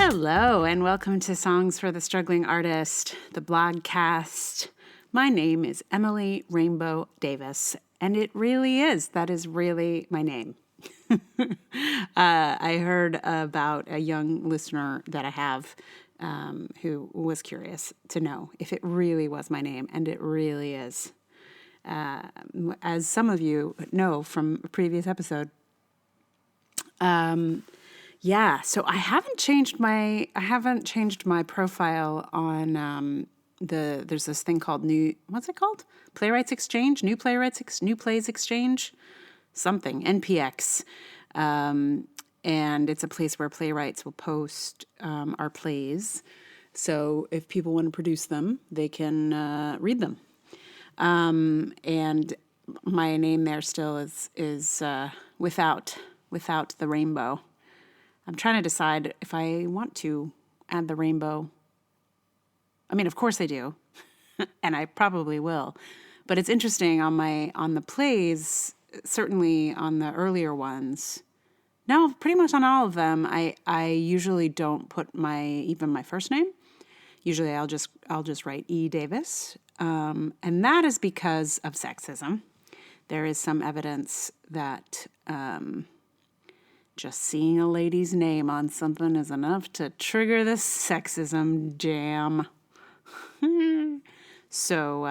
Hello, and welcome to Songs for the Struggling Artist, the blogcast. My name is Emily Rainbow Davis, and it really is. That is really my name. I heard about a young listener that I have who was curious to know if it really was my name, and it really is. As some of you know from a previous episode, so I haven't changed my profile on there's this thing called what's it called? Playwrights Exchange, New Plays Exchange, something, NPX. And it's a place where playwrights will post our plays. So if people want to produce them, they can read them. And my name there still is without the rainbow. I'm trying to decide if I want to add the rainbow. I mean, of course I do, and I probably will. But it's interesting on the plays, certainly on the earlier ones. No, pretty much on all of them. I usually don't put even my first name. Usually I'll just write E. Davis, and that is because of sexism. There is some evidence that just seeing a lady's name on something is enough to trigger the sexism jam. So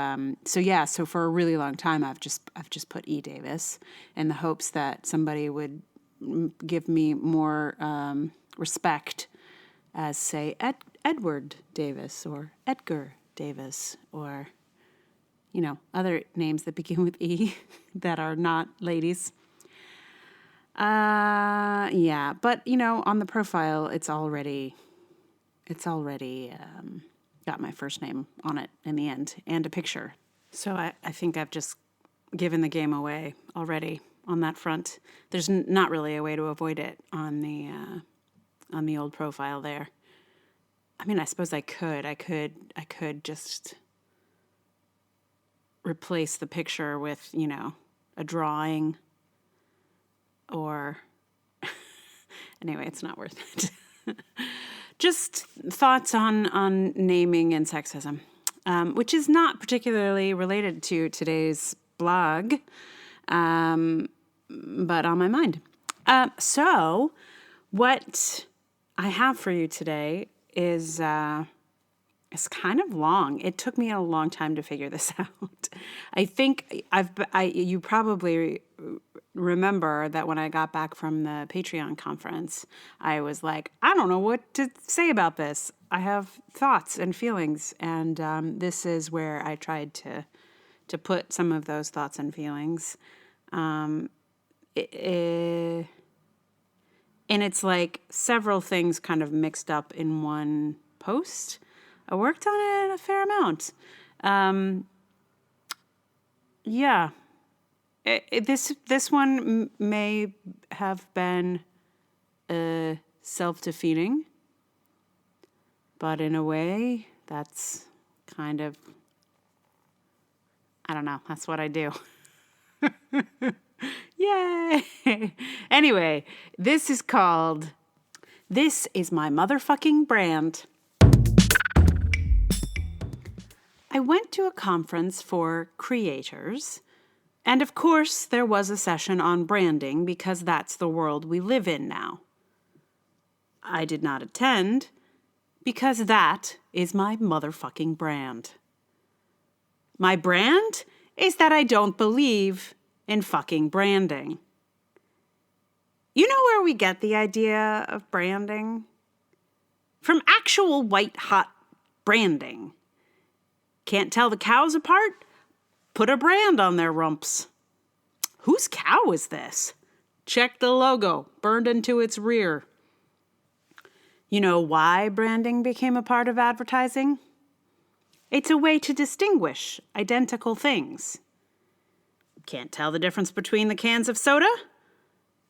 for a really long time, I've just put E. Davis in the hopes that somebody would give me more respect as, say, Edward Davis or Edgar Davis or, other names that begin with E that are not ladies. But on the profile, it's already got my first name on it in the end and a picture. So I think I've just given the game away already on that front. There's not really a way to avoid it on the old profile there. I mean, I suppose I could just replace the picture with, a drawing. Or, anyway, it's not worth it. Just thoughts on naming and sexism, which is not particularly related to today's blog, but on my mind. So what I have for you today is it's kind of long. It took me a long time to figure this out. I think you probably remember that when I got back from the Patreon conference, I was like, I don't know what to say about this. I have thoughts and feelings, and this is where I tried to put some of those thoughts and feelings. And it's like several things kind of mixed up in one post. I worked on it a fair amount. This one may have been self-defeating, but in a way, that's kind of, I don't know, that's what I do. Yay! Anyway, this is my motherfucking brand. I went to a conference for creators, and of course there was a session on branding because that's the world we live in now. I did not attend because that is my motherfucking brand. My brand is that I don't believe in fucking branding. You know where we get the idea of branding? From actual white-hot branding. Can't tell the cows apart? Put a brand on their rumps. Whose cow is this? Check the logo, burned into its rear. You know why branding became a part of advertising? It's a way to distinguish identical things. Can't tell the difference between the cans of soda?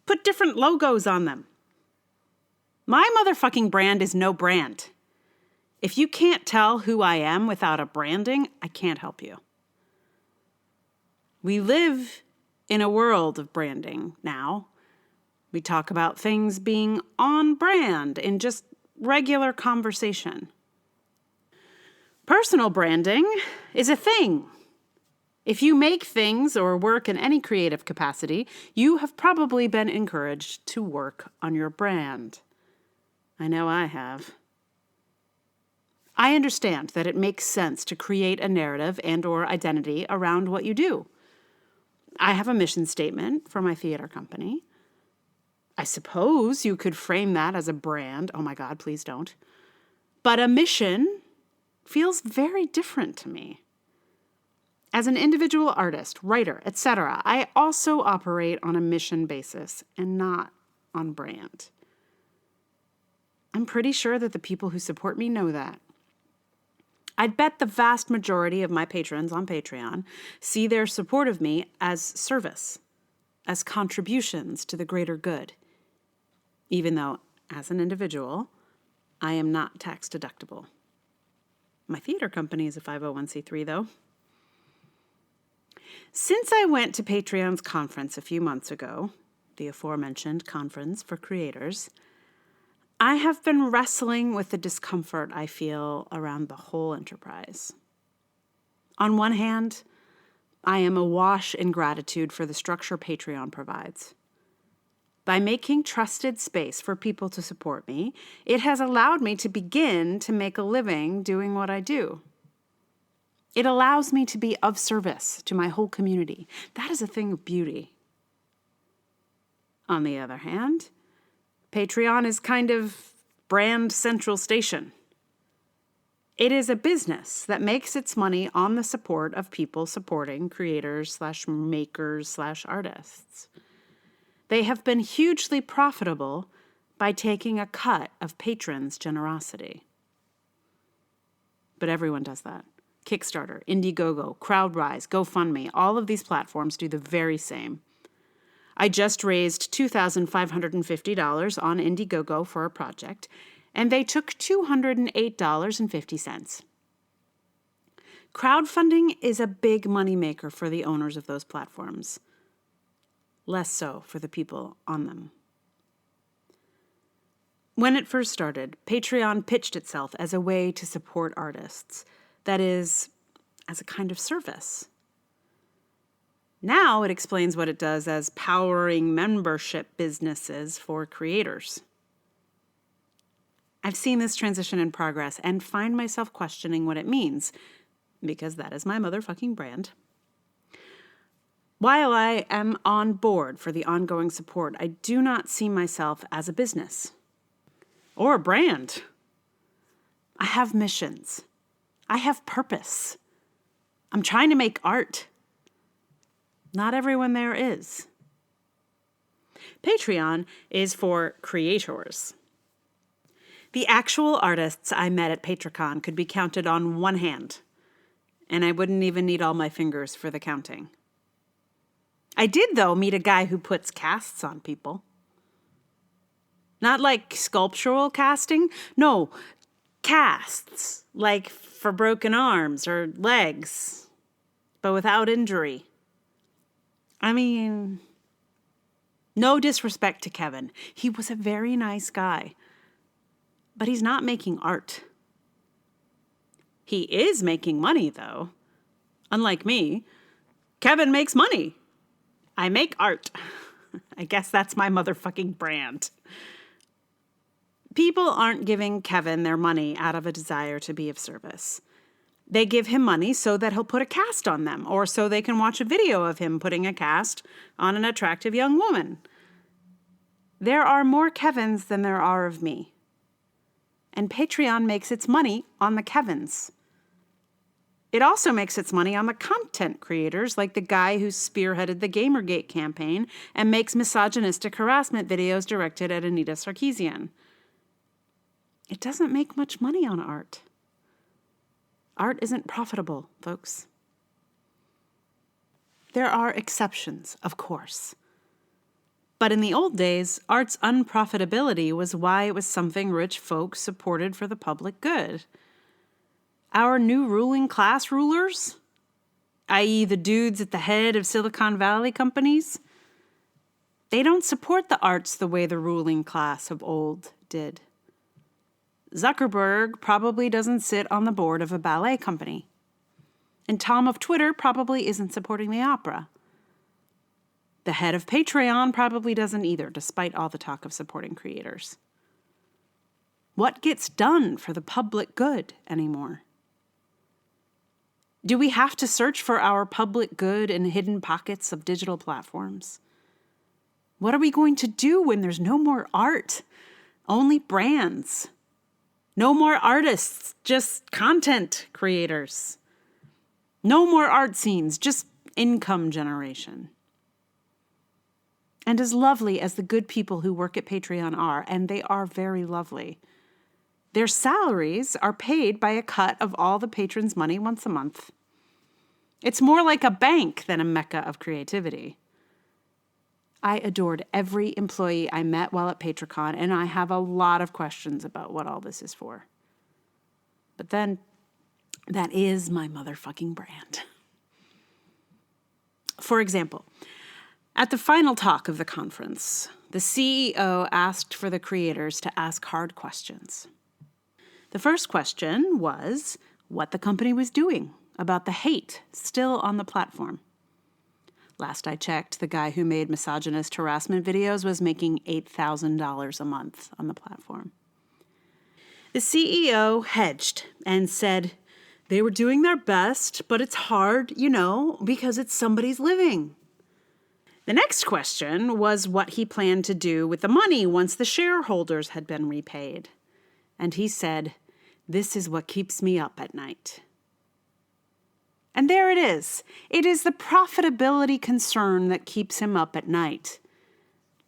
Put different logos on them. My motherfucking brand is no brand. If you can't tell who I am without a branding, I can't help you. We live in a world of branding now. We talk about things being on brand in just regular conversation. Personal branding is a thing. If you make things or work in any creative capacity, you have probably been encouraged to work on your brand. I know I have. I understand that it makes sense to create a narrative and/or identity around what you do. I have a mission statement for my theater company. I suppose you could frame that as a brand. Oh my God, please don't. But a mission feels very different to me. As an individual artist, writer, etc., I also operate on a mission basis and not on brand. I'm pretty sure that the people who support me know that. I'd bet the vast majority of my patrons on Patreon see their support of me as service, as contributions to the greater good, even though, as an individual, I am not tax deductible. My theater company is a 501c3, though. Since I went to Patreon's conference a few months ago, the aforementioned conference for creators, I have been wrestling with the discomfort I feel around the whole enterprise. On one hand, I am awash in gratitude for the structure Patreon provides. By making trusted space for people to support me, it has allowed me to begin to make a living doing what I do. It allows me to be of service to my whole community. That is a thing of beauty. On the other hand, Patreon is kind of brand central station. It is a business that makes its money on the support of people supporting creators/makers/artists. They have been hugely profitable by taking a cut of patrons' generosity. But everyone does that. Kickstarter, Indiegogo, Crowdrise, GoFundMe, all of these platforms do the very same. I just raised $2,550 on Indiegogo for a project, and they took $208.50. Crowdfunding is a big moneymaker for the owners of those platforms. Less so for the people on them. When it first started, Patreon pitched itself as a way to support artists. That is, as a kind of service. Now it explains what it does as powering membership businesses for creators. I've seen this transition in progress and find myself questioning what it means, because that is my motherfucking brand. While I am on board for the ongoing support, I do not see myself as a business or a brand. I have missions. I have purpose. I'm trying to make art. Not everyone there is. Patreon is for creators. The actual artists I met at PatreCon could be counted on one hand, and I wouldn't even need all my fingers for the counting. I did, though, meet a guy who puts casts on people. Not like sculptural casting. No, casts, like for broken arms or legs, but without injury. I mean, no disrespect to Kevin. He was a very nice guy, but he's not making art. He is making money, though. Unlike me, Kevin makes money. I make art. I guess that's my motherfucking brand. People aren't giving Kevin their money out of a desire to be of service. They give him money so that he'll put a cast on them, or so they can watch a video of him putting a cast on an attractive young woman. There are more Kevins than there are of me. And Patreon makes its money on the Kevins. It also makes its money on the content creators, like the guy who spearheaded the Gamergate campaign and makes misogynistic harassment videos directed at Anita Sarkeesian. It doesn't make much money on art. Art isn't profitable, folks. There are exceptions, of course. But in the old days, art's unprofitability was why it was something rich folks supported for the public good. Our new ruling class rulers, i.e. the dudes at the head of Silicon Valley companies, they don't support the arts the way the ruling class of old did. Zuckerberg probably doesn't sit on the board of a ballet company. And Tom of Twitter probably isn't supporting the opera. The head of Patreon probably doesn't either, despite all the talk of supporting creators. What gets done for the public good anymore? Do we have to search for our public good in hidden pockets of digital platforms? What are we going to do when there's no more art? Only brands. No more artists, just content creators. No more art scenes, just income generation. And as lovely as the good people who work at Patreon are, and they are very lovely, their salaries are paid by a cut of all the patrons' money once a month. It's more like a bank than a mecca of creativity. I adored every employee I met while at PatreCon, and I have a lot of questions about what all this is for. But then, that is my motherfucking brand. For example, at the final talk of the conference, the CEO asked for the creators to ask hard questions. The first question was what the company was doing about the hate still on the platform. Last I checked, the guy who made misogynist harassment videos was making $8,000 a month on the platform. The CEO hedged and said they were doing their best, but it's hard, because it's somebody's living. The next question was what he planned to do with the money once the shareholders had been repaid. And he said, "This is what keeps me up at night." And there it is. It is the profitability concern that keeps him up at night.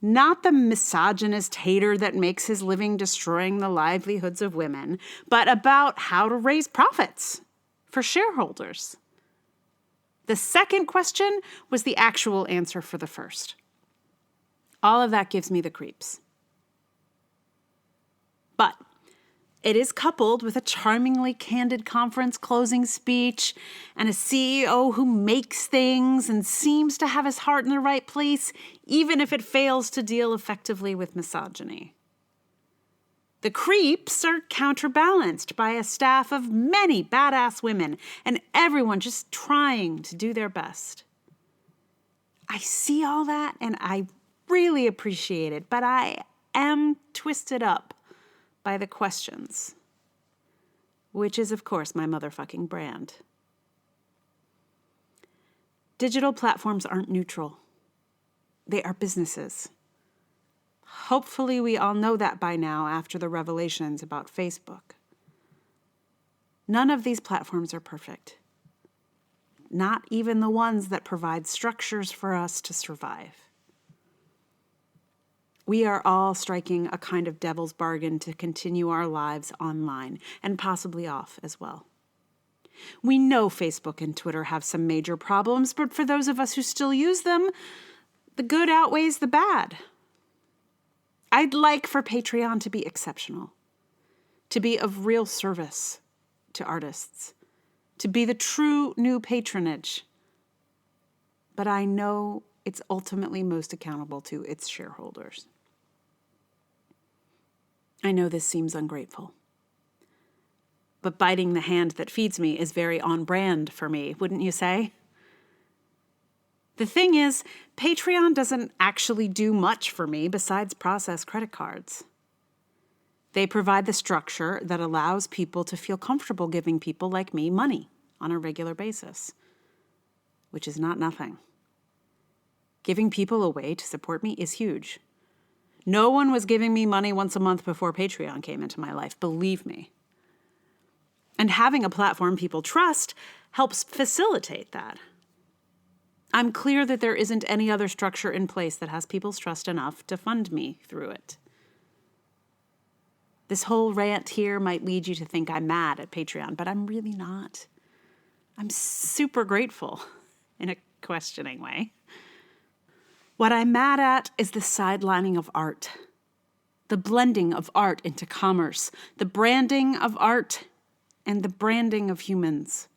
Not the misogynist hater that makes his living destroying the livelihoods of women, but about how to raise profits for shareholders. The second question was the actual answer for the first. All of that gives me the creeps. But it is coupled with a charmingly candid conference closing speech and a CEO who makes things and seems to have his heart in the right place, even if it fails to deal effectively with misogyny. The creeps are counterbalanced by a staff of many badass women and everyone just trying to do their best. I see all that and I really appreciate it, but I am twisted up by the questions, which is, of course, my motherfucking brand. Digital platforms aren't neutral. They are businesses. Hopefully we all know that by now after the revelations about Facebook. None of these platforms are perfect. Not even the ones that provide structures for us to survive. We are all striking a kind of devil's bargain to continue our lives online and possibly off as well. We know Facebook and Twitter have some major problems, but for those of us who still use them, the good outweighs the bad. I'd like for Patreon to be exceptional, to be of real service to artists, to be the true new patronage. But I know it's ultimately most accountable to its shareholders. I know this seems ungrateful, but biting the hand that feeds me is very on brand for me, wouldn't you say? The thing is, Patreon doesn't actually do much for me besides process credit cards. They provide the structure that allows people to feel comfortable giving people like me money on a regular basis, which is not nothing. Giving people a way to support me is huge. No one was giving me money once a month before Patreon came into my life, believe me. And having a platform people trust helps facilitate that. I'm clear that there isn't any other structure in place that has people's trust enough to fund me through it. This whole rant here might lead you to think I'm mad at Patreon, but I'm really not. I'm super grateful in a questioning way. What I'm mad at is the sidelining of art, the blending of art into commerce, the branding of art, and the branding of humans.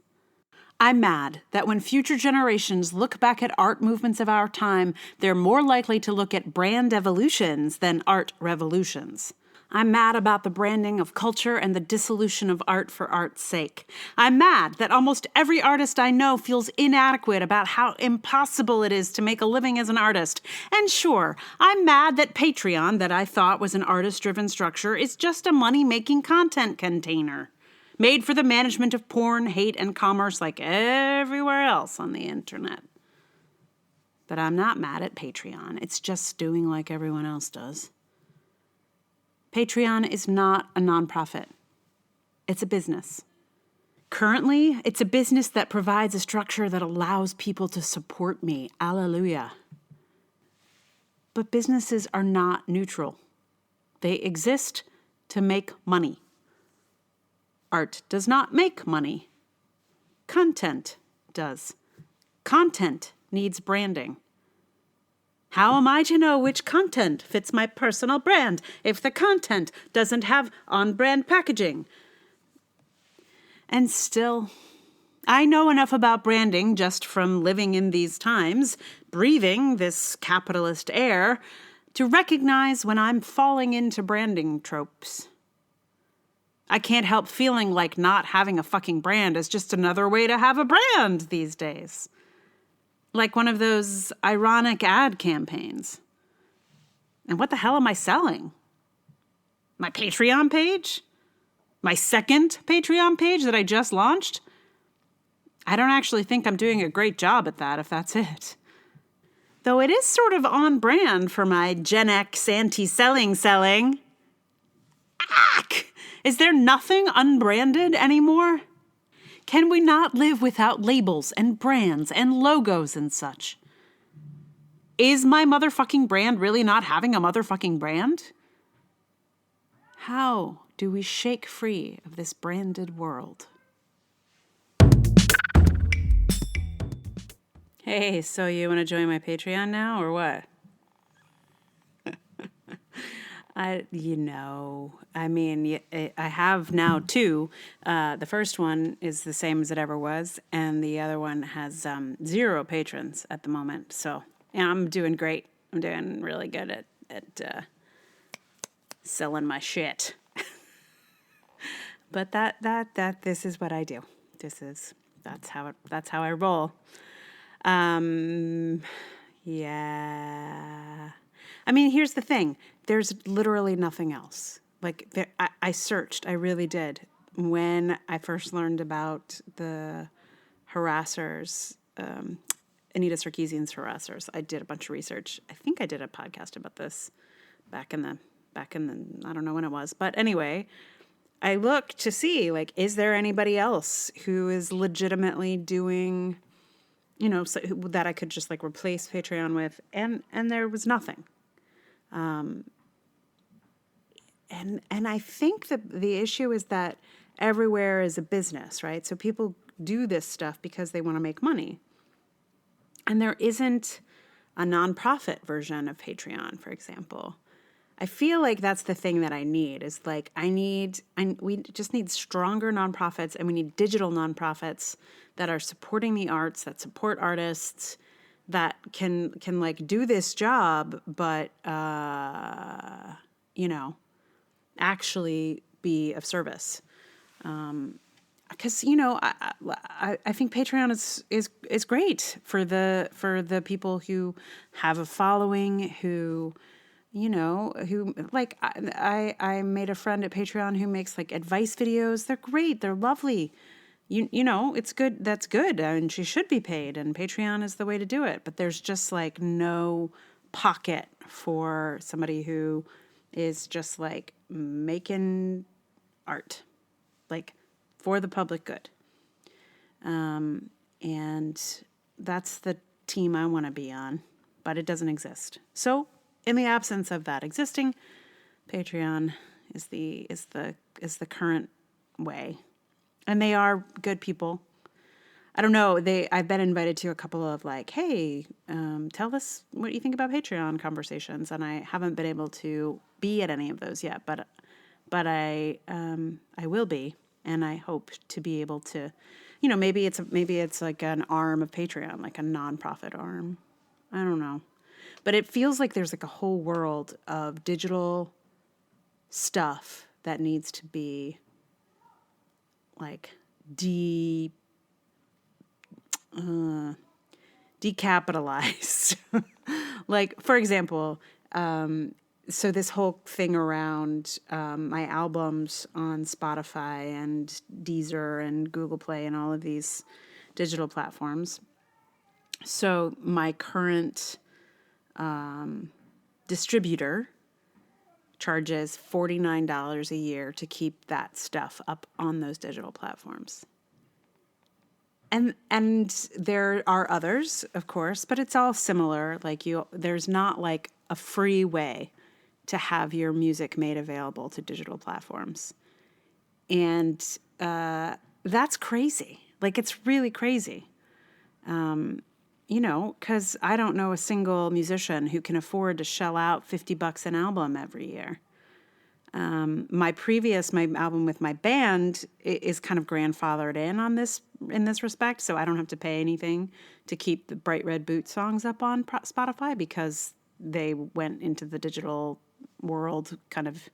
I'm mad that when future generations look back at art movements of our time, they're more likely to look at brand evolutions than art revolutions. I'm mad about the branding of culture and the dissolution of art for art's sake. I'm mad that almost every artist I know feels inadequate about how impossible it is to make a living as an artist. And sure, I'm mad that Patreon, that I thought was an artist-driven structure, is just a money-making content container, made for the management of porn, hate, and commerce like everywhere else on the internet. But I'm not mad at Patreon. It's just doing like everyone else does. Patreon is not a nonprofit. It's a business. Currently, it's a business that provides a structure that allows people to support me. Alleluia. But businesses are not neutral. They exist to make money. Art does not make money. Content does. Content needs branding. How am I to know which content fits my personal brand if the content doesn't have on-brand packaging? And still, I know enough about branding just from living in these times, breathing this capitalist air, to recognize when I'm falling into branding tropes. I can't help feeling like not having a fucking brand is just another way to have a brand these days. Like one of those ironic ad campaigns. And what the hell am I selling? My Patreon page? My second Patreon page that I just launched? I don't actually think I'm doing a great job at that, if that's it. Though it is sort of on brand for my Gen X anti-selling. Ack! Is there nothing unbranded anymore? Can we not live without labels and brands and logos and such? Is my motherfucking brand really not having a motherfucking brand? How do we shake free of this branded world? Hey, so you want to join my Patreon now or what? I have now two. The first one is the same as it ever was, and the other one has 0 patrons at the moment. So, yeah, I'm doing great. I'm doing really good at selling my shit. But this is what I do. That's how I roll. Yeah. I mean, here's the thing. There's literally nothing else. Like, I searched. I really did. When I first learned about the harassers, Anita Sarkeesian's harassers, I did a bunch of research. I think I did a podcast about this back in the, I don't know when it was. But anyway, I looked to see, like, is there anybody else who is legitimately doing, so, that I could just, like, replace Patreon with? And there was nothing. And I think that the issue is that everywhere is a business, right? So people do this stuff because they want to make money. And there isn't a nonprofit version of Patreon, for example. I feel like that's the thing that I need is like, we just need stronger nonprofits, and we need digital nonprofits that are supporting the arts, that support artists, that can like do this job, but, actually be of service. Because, I think Patreon is great for the people who have a following, who like, I made a friend at Patreon who makes like advice videos. They're great. They're lovely. It's good. That's good. And she should be paid, and Patreon is the way to do it. But there's just like no pocket for somebody who is just like making art, like for the public good. And that's the team I want to be on, but it doesn't exist. So in the absence of that existing, Patreon is the current way. And they are good people. I don't know. I've been invited to a couple of like, hey, tell us what you think about Patreon conversations, and I haven't been able to be at any of those yet. But I will be, and I hope to be able to, maybe it's like an arm of Patreon, like a nonprofit arm. I don't know, but it feels like there's like a whole world of digital stuff that needs to be like decapitalized. Like, for example, so this whole thing around my albums on Spotify and Deezer and Google Play and all of these digital platforms. So my current distributor charges $49 a year to keep that stuff up on those digital platforms. And there are others, of course, but it's all similar. Like there's not like a free way to have your music made available to digital platforms. And that's crazy. Like, it's really crazy. Because I don't know a single musician who can afford to shell out $50 an album every year. My album with my band is kind of grandfathered in this respect, so I don't have to pay anything to keep the Bright Red Boot songs up on Spotify because they went into the digital world kind of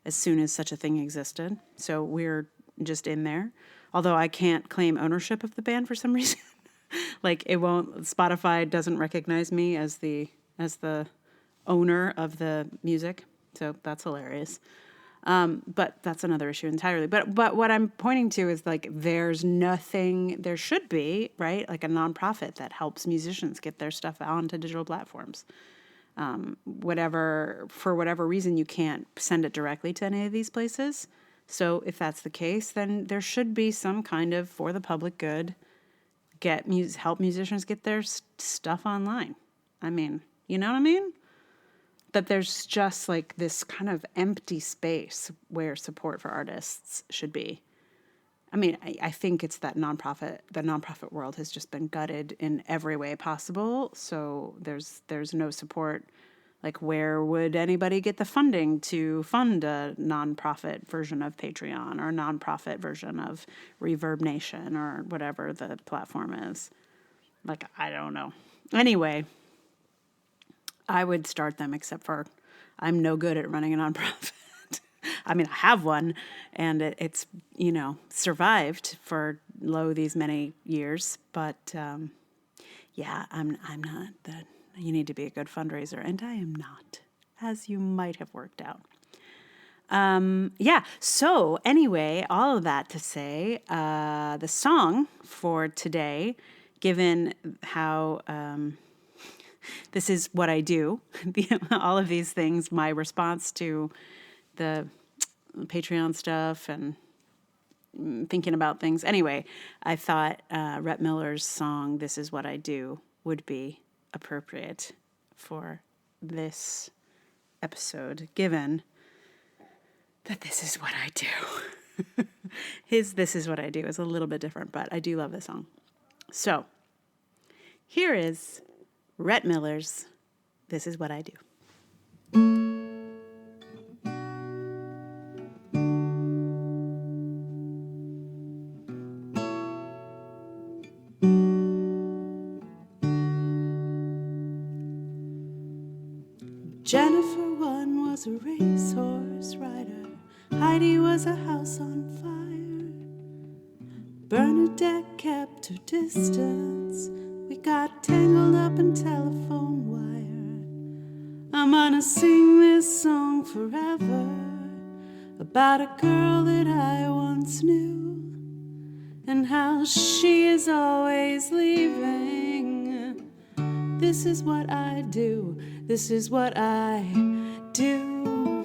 as soon as such a thing existed. So we're just in there. Although I can't claim ownership of the band for some reason. Like Spotify doesn't recognize me as the owner of the music. So that's hilarious. But that's another issue entirely. But what I'm pointing to is like there should be, right? Like a nonprofit that helps musicians get their stuff onto digital platforms. For whatever reason, you can't send it directly to any of these places. So if that's the case, then there should be some kind of for the public good, help musicians get their stuff online. I mean, you know what I mean? That there's just like this kind of empty space where support for artists should be. I mean, I think it's that the nonprofit world has just been gutted in every way possible. So there's no support. Like, where would anybody get the funding to fund a nonprofit version of Patreon or a nonprofit version of Reverb Nation or whatever the platform is? Like, I don't know. Anyway, I would start them, except for I'm no good at running a nonprofit. I mean, I have one, and it's survived for these many years. But yeah, I'm not that. You need to be a good fundraiser, and I am not, as you might have worked out. Yeah. So anyway, all of that to say, the song for today, given how this is what I do, all of these things, my response to the Patreon stuff and thinking about things. Anyway, I thought Rhett Miller's song, This Is What I Do, would be appropriate for this episode, given that this is what I do. His This Is What I Do is a little bit different, but I do love this song. So here is Rhett Miller's This Is What I Do. Jennifer one was a racehorse rider. Heidi was a house on fire. Bernadette kept her distance. We got tangled up in telephone wire. I'm gonna sing this song forever about a girl that I once knew and how she is always leaving. This is what I do. This is what I do.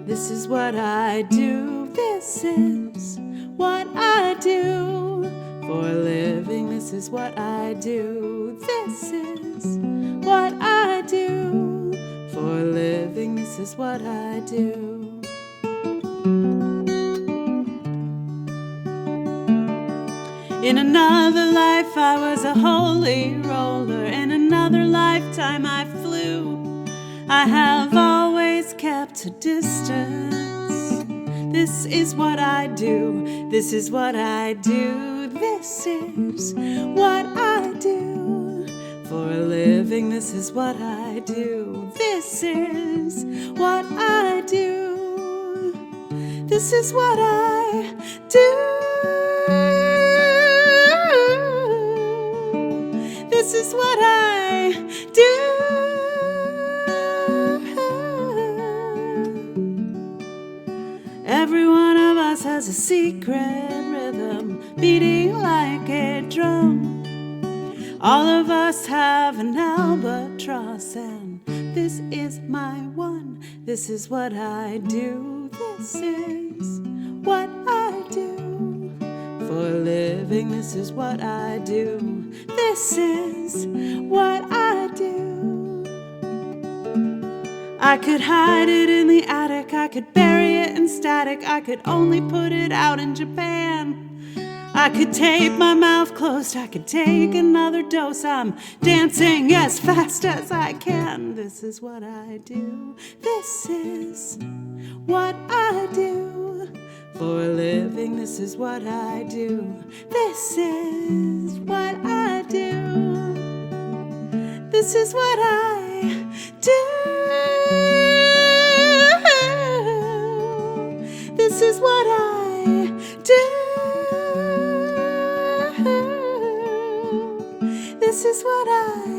This is what I do. This is what I do for a living. This is what I do. This is what I do for a living. This is what I do. In another life I was a holy roller. In another lifetime I flew. I have always kept a distance. This is what I do. This is what I do. This is what I do For a living, this is what I do. This is what I do. This is what I do. This is what I do. Every one of us has a secret rhythm beating like a drum. All of us have an albatross, and this is my one. This is what I do. This is what I do. For a living, this is what I do. This is what I do. I could hide it in the attic, I could bury it in static, I could only put it out in Japan. I could tape my mouth closed, I could take another dose. I'm dancing as fast as I can. This is what I do. This is what I do. For a living, this is what I do. This is what I do. This is what I do. This is what I do. This is what I